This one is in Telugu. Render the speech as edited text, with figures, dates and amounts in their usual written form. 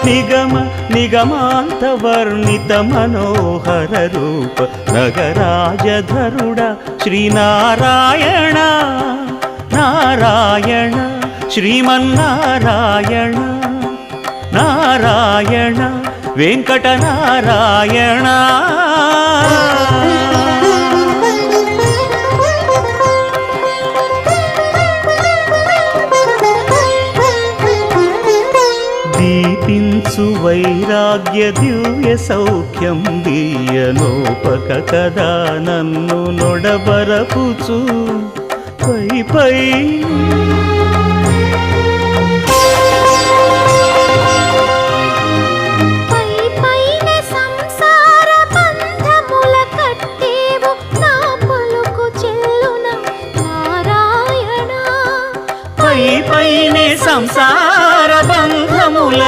నిగమ నిగమాంత వర్ణిత మనోహర రూప నగరాజధరుడ శ్రీనారాయణ నారాయణ శ్రీమన్నారాయణ నారాయణ వెంకటనారాయణ దీపించు వైరాగ్య దివ్య సౌఖ్యం దీయనోపక కదా నన్ను నొడబరపుచు పై పై పైనే సంసార బంధముల